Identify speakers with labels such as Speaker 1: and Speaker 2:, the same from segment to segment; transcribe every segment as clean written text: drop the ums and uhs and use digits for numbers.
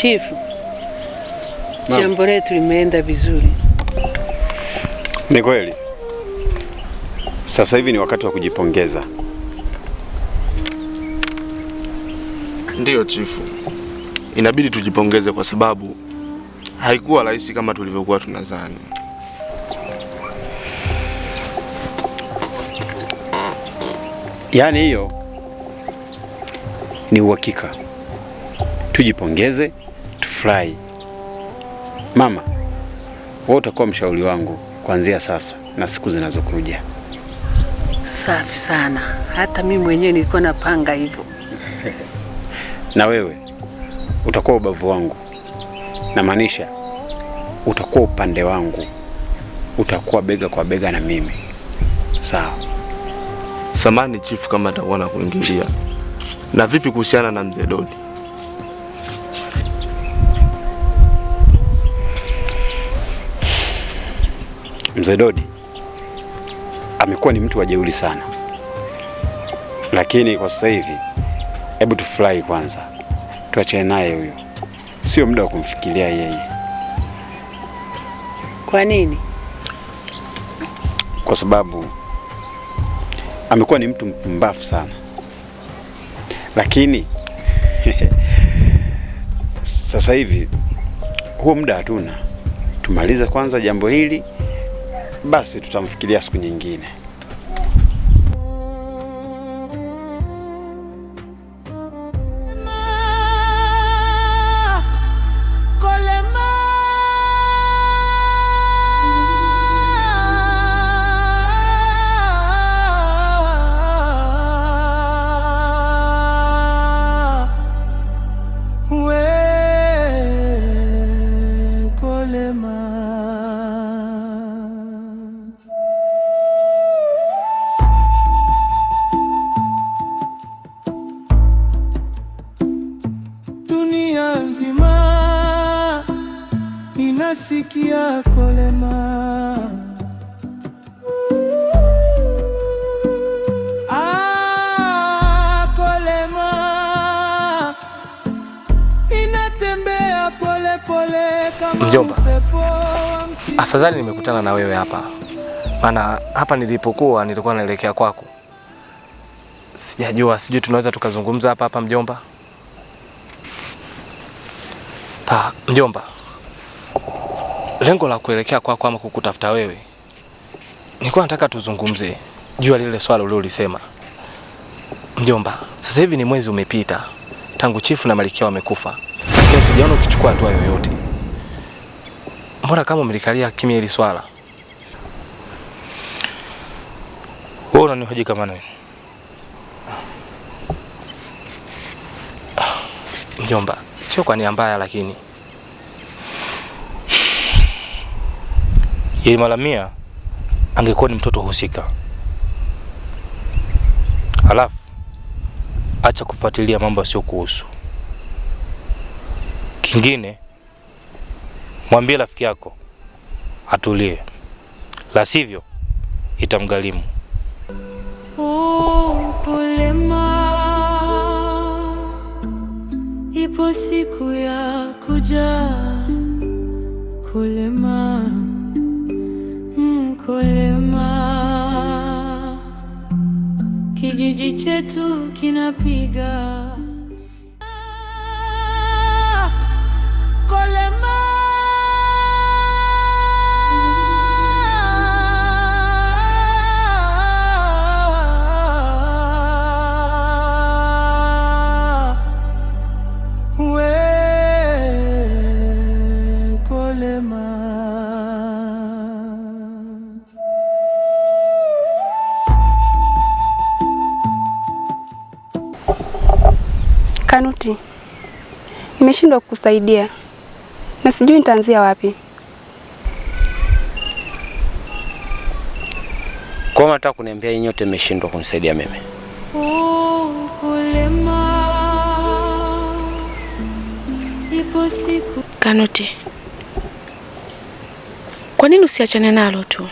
Speaker 1: Chifu, jambo letu limeenda vizuri.
Speaker 2: Ni kweli. Sasa hivi ni wakati wa kujipongeza.
Speaker 3: Ndiyo chifu, inabidi tujipongeze kwa sababu haikuwa rahisi kama tulivyokuwa tunadhani.
Speaker 2: Yaani hiyo ni uhakika. Tujipongeze, tufurahi. Mama, wewe utakuwa mshauri wangu kuanzia sasa na siku zinazokuja.
Speaker 1: Safi sana. Hata mimi mwenyewe nilikuwa napanga hivyo.
Speaker 2: Na wewe utakuwa ubavu wangu. Na maanisha utakuwa upande wangu. Utakuwa bega kwa bega na mimi. Sawa.
Speaker 3: Samani chifu kama atakuwa na kuingilia. Na vipi kuhusiana na Mzee Dodi?
Speaker 2: Mzee Dodi amekuwa ni mtu wa jeuri sana. Lakini kwa sasa hivi hebu tufurahi kwanza. Tuachane naye huyo. Sio muda wa kumfikiria yeye.
Speaker 1: Kwa nini?
Speaker 2: Kwa sababu amekuwa ni mtu mpumbavu sana. Lakini sasa hivi huo muda hatuna. Tumalize kwanza jambo hili, basi tutamfikiria siku nyingine.
Speaker 4: Nasikia kolema, kolema, inatembea pole pole kama
Speaker 5: mjomba. Afadhali nimekutana na wewe hapa, maana hapa nilipokuwa nilikuwa naelekea kwako. Sijui tunaweza tukazungumza hapa mjomba. Mjomba, lengo la kuelekea kwako ama kukutafuta wewe, nilikuwa nataka tuzungumze juu ya lile swala ulilolisema. Mjomba, sasa hivi ni mwezi umepita tangu chifu na Malikia wamekufa, lakini sijaona ukichukua hatua yoyote. Mbona kama umelikalia kimya hili swala? Wewe unanihoji kama nani? Mjomba, sio kwa nia mbaya, lakini yeye Malamia angekuwa ni mtoto husika. Alafu acha kufuatilia mambo yasiyo kuhusu. Kingine, mwambie rafiki yako atulie, la sivyo itamgharimu.
Speaker 6: Kolema, ipo siku ya kuja. Kolema, kolema, kijiji chetu kinapiga.
Speaker 4: Kolema,
Speaker 7: Kanuti, nimeshindwa kukusaidia na sijui nitaanzia wapi.
Speaker 8: Kwa maana nataka kuniambia nyinyi wote mmeshindwa kunisaidia mimi.
Speaker 7: Kanuti, kwa nini usiachane nalo tu?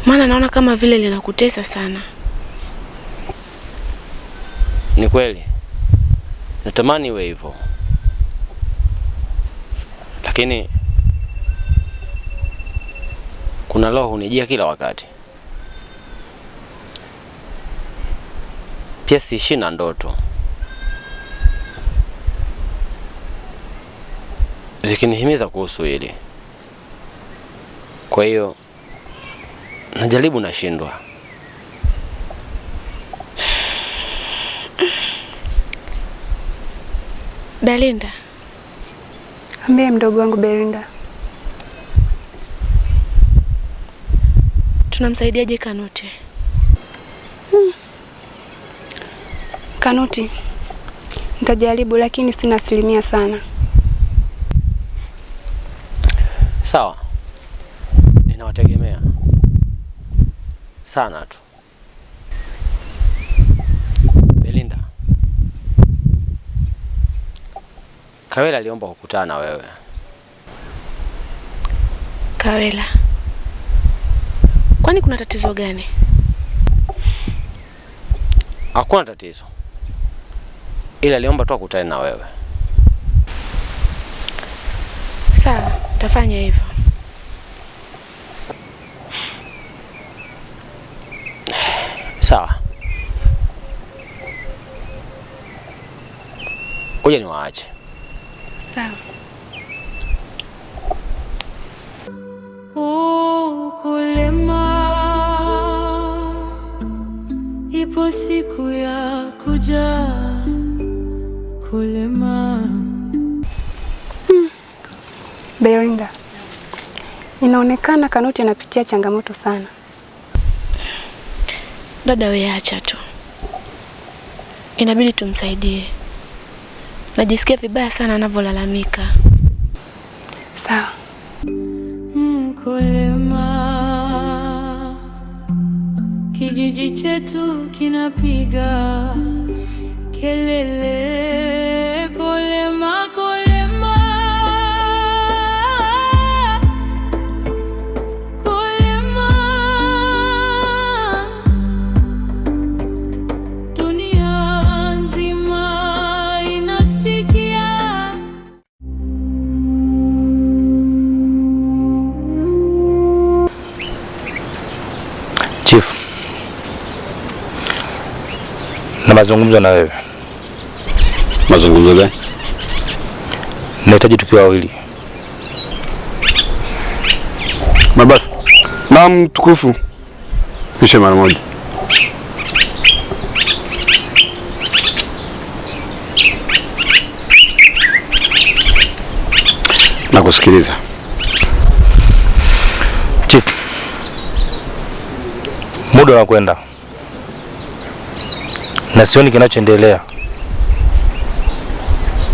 Speaker 7: Maana naona kama vile linakutesa sana.
Speaker 8: Ni kweli. Natamani iwe hivyo. lakini kuna roho hunijia kila wakati. Pia siishi na ndoto zikinihimiza kuhusu hili. Kwa hiyo najaribu, nashindwa.
Speaker 7: Dalinda,
Speaker 9: ambie mdogo wangu Belinda,
Speaker 7: tunamsaidiaje Kanute?
Speaker 9: Kanuti nitajaribu, lakini sina asilimia sana.
Speaker 8: Sawa, ninawategemea sana tu. Belinda, Kawela aliomba kukutana na wewe.
Speaker 7: Kawela? Kwani kuna tatizo gani?
Speaker 8: Hakuna tatizo, ila aliomba tu akutane na wewe.
Speaker 7: Sawa, tafanya hivyo.
Speaker 8: Sawa. Ngoja niwaache.
Speaker 9: Sawa.
Speaker 6: Kulema, ipo siku ya kuja. Kulema.
Speaker 9: Belinda, inaonekana Kanuti anapitia changamoto sana.
Speaker 7: Dada, wewe acha tu, inabidi tumsaidie. Najisikia vibaya sana anavyolalamika.
Speaker 9: Sawa.
Speaker 6: Kulema, kijiji chetu kinapiga kelele. Kulema, kulema, kulema, dunia nzima inasikia.
Speaker 5: Chief, na mazungumzo na wewe.
Speaker 2: Mazungumzo gani?
Speaker 5: Nahitaji tukiwa wawili.
Speaker 2: Mabasi. Naam mtukufu. Kisha mara moja. Nakusikiliza.
Speaker 5: Chief, muda unakwenda na sioni kinachoendelea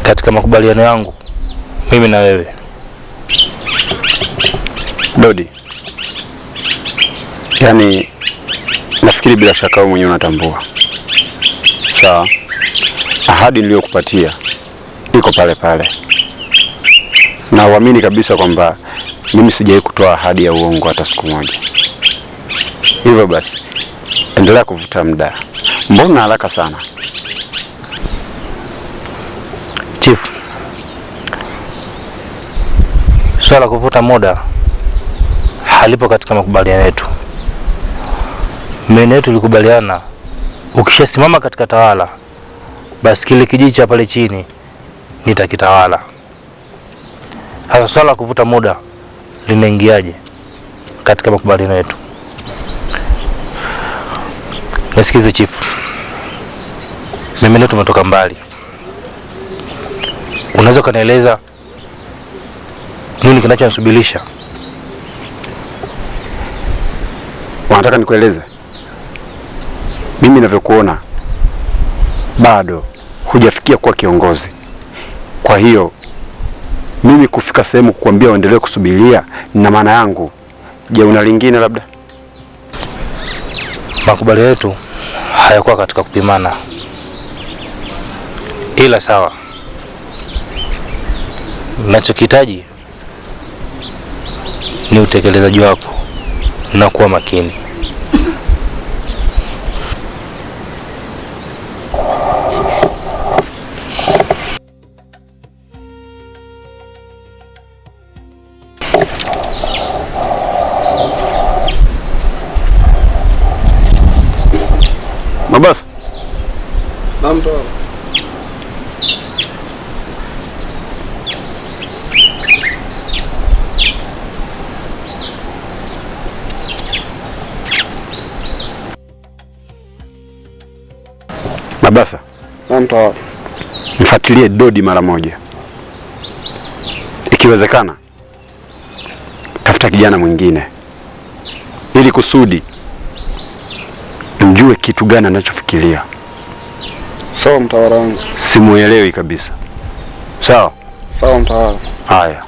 Speaker 5: katika makubaliano yangu mimi na wewe.
Speaker 2: Dodi, yaani nafikiri bila shaka wewe mwenyewe unatambua. Sawa, ahadi niliyokupatia iko pale pale, na uamini kabisa kwamba mimi sijawahi kutoa ahadi ya uongo hata siku moja. Hivyo basi endelea kuvuta muda. Mbona haraka sana?
Speaker 5: Chief, swala kuvuta muda halipo katika makubaliano yetu. Mimi yetu tulikubaliana ukishasimama katika tawala, basi kile kijiji cha pale chini nitakitawala. Hasa swala kuvuta muda linaingiaje katika makubaliano yetu? Nisikize Chief, mimi tumetoka mbali. Unaweza kunieleza nini kinachonisubirisha?
Speaker 2: Unataka nikueleze? Mimi ninavyokuona bado hujafikia kuwa kiongozi. Kwa hiyo mimi kufika sehemu kukuambia uendelee kusubiria na maana yangu. Je, una lingine labda?
Speaker 5: Makubaliano yetu hayakuwa katika kupimana. Ila sawa, ninachokihitaji ni utekelezaji wako na kuwa makini.
Speaker 2: Mabasa.
Speaker 3: Naam mtawala.
Speaker 2: Mabasa.
Speaker 3: Naam mtawala.
Speaker 2: Mfuatilie Dodi mara moja. Ikiwezekana tafuta kijana mwingine ili kusudi mjue kitu gani anachofikiria.
Speaker 3: Sawa mtawala wangu.
Speaker 2: Simuelewi kabisa. Sawa?
Speaker 3: Sawa mtawala.
Speaker 2: Haya.